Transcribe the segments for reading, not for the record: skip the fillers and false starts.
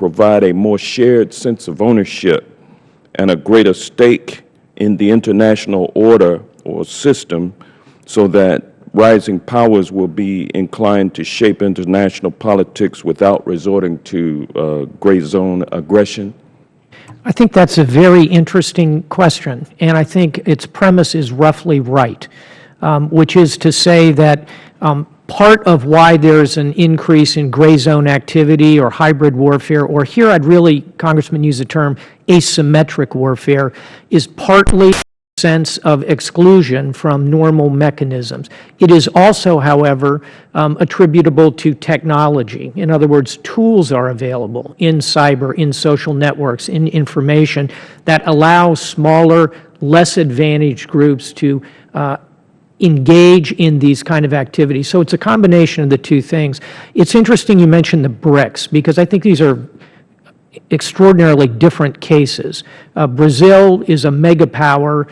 provide a more shared sense of ownership and a greater stake in the international order or system so that rising powers will be inclined to shape international politics without resorting to gray zone aggression? I think that's a very interesting question, and I think its premise is roughly right, which is to say that part of why there's an increase in gray zone activity or hybrid warfare, or here I'd really, Congressman, use the term asymmetric warfare, is partly sense of exclusion from normal mechanisms. It is also, however, attributable to technology. In other words, tools are available in cyber, in social networks, in information that allow smaller, less advantaged groups to engage in these kind of activities. So it's a combination of the two things. It's interesting you mentioned the BRICS, because I think these are extraordinarily different cases. Brazil is a mega power,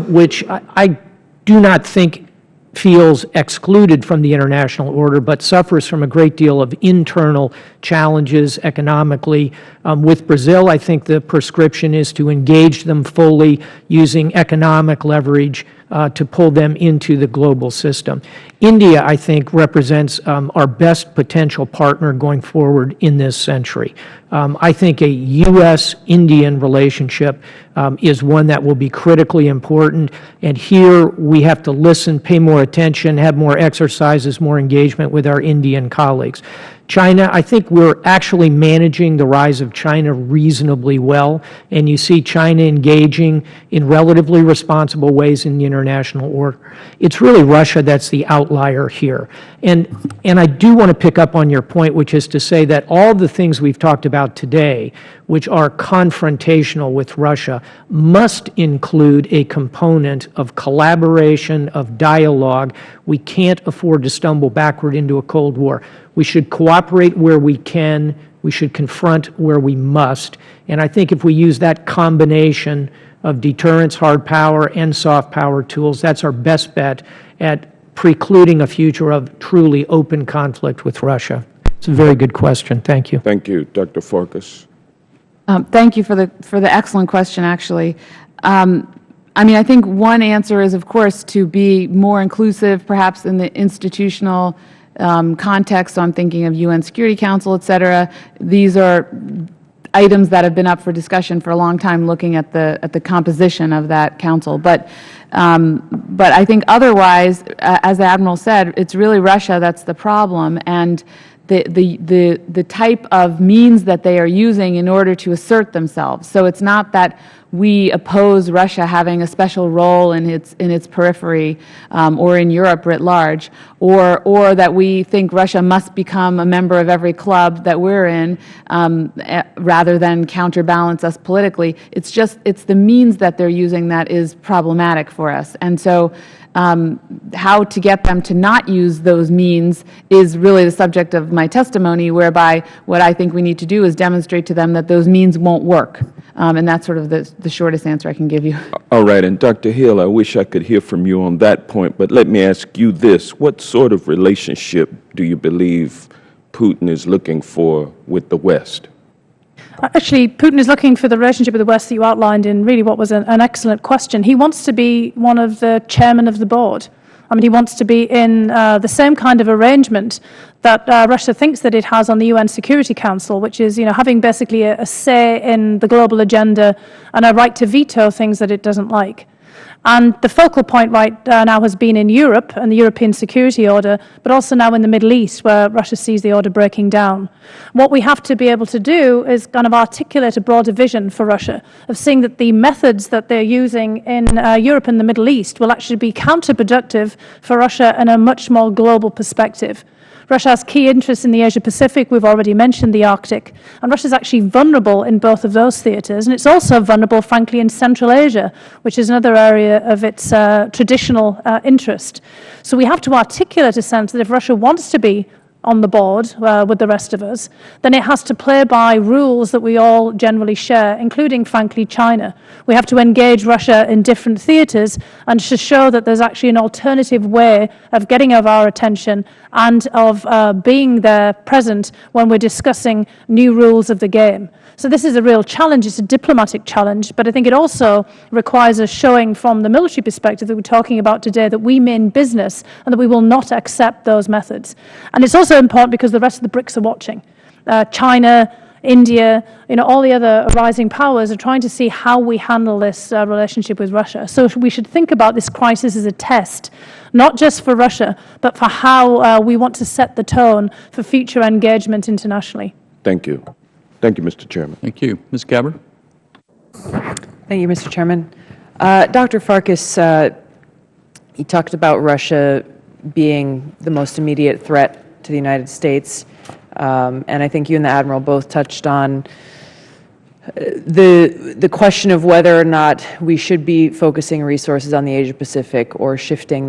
which I do not think feels excluded from the international order, but suffers from a great deal of internal challenges economically. With Brazil, I think the prescription is to engage them fully using economic leverage to pull them into the global system. India, I think, represents our best potential partner going forward in this century. I think a U.S.-Indian relationship is one that will be critically important, and here we have to listen, pay more attention, have more exercises, more engagement with our Indian colleagues. China, I think we're actually managing the rise of China reasonably well, and you see China engaging in relatively responsible ways in the international order. It's really Russia that's the outlier here. And I do want to pick up on your point, which is to say that all the things we've talked about today, which are confrontational with Russia, must include a component of collaboration, of dialogue. We can't afford to stumble backward into a Cold War. We should cooperate where we can. We should confront where we must. And I think if we use that combination of deterrence, hard power, and soft power tools, that's our best bet at precluding a future of truly open conflict with Russia. It's a very good question. Thank you. Thank you. Dr. Farkas. Thank you for the excellent question, actually. I mean, I think one answer is, of course, to be more inclusive, perhaps in the institutional context. So I'm thinking of UN Security Council, et cetera. These are items that have been up for discussion for a long time, looking at the composition of that council. But I think otherwise, as the Admiral said, it's really Russia that's the problem, and the type of means that they are using in order to assert themselves. So it's not that we oppose Russia having a special role in its periphery or in Europe writ large, or that we think Russia must become a member of every club that we're in rather than counterbalance us politically. It's the means that they're using that is problematic for us. And so how to get them to not use those means is really the subject of my testimony, whereby what I think we need to do is demonstrate to them that those means won't work. And that's sort of the shortest answer I can give you. All right. And Dr. Hill, I wish I could hear from you on that point, but let me ask you this. What sort of relationship do you believe Putin is looking for with the West? Actually, Putin is looking for the relationship with the West that you outlined in really what was an excellent question. He wants to be one of the chairmen of the board. I mean, he wants to be in the same kind of arrangement that Russia thinks that it has on the UN Security Council, which is, having basically a say in the global agenda and a right to veto things that it doesn't like. And the focal point right now has been in Europe and the European security order, but also now in the Middle East, where Russia sees the order breaking down. What we have to be able to do is kind of articulate a broader vision for Russia of seeing that the methods that they're using in Europe and the Middle East will actually be counterproductive for Russia in a much more global perspective. Russia has key interests in the Asia-Pacific. We've already mentioned the Arctic. And Russia is actually vulnerable in both of those theaters. And it's also vulnerable, frankly, in Central Asia, which is another area of its traditional interest. So we have to articulate a sense that if Russia wants to be on the board with the rest of us, then it has to play by rules that we all generally share, including, frankly, China. We have to engage Russia in different theatres and to show that there's actually an alternative way of getting our attention and of being there present when we're discussing new rules of the game. So this is a real challenge. It's a diplomatic challenge, but I think it also requires a showing from the military perspective that we're talking about today that we mean business and that we will not accept those methods. And it's also important because the rest of the BRICS are watching. China, India, all the other rising powers are trying to see how we handle this relationship with Russia. So we should think about this crisis as a test, not just for Russia, but for how we want to set the tone for future engagement internationally. Thank you. Thank you, Mr. Chairman. Thank you. Ms. Gabbard? Thank you, Mr. Chairman. Dr. Farkas, you talked about Russia being the most immediate threat to the United States, and I think you and the Admiral both touched on the question of whether or not we should be focusing resources on the Asia-Pacific or shifting that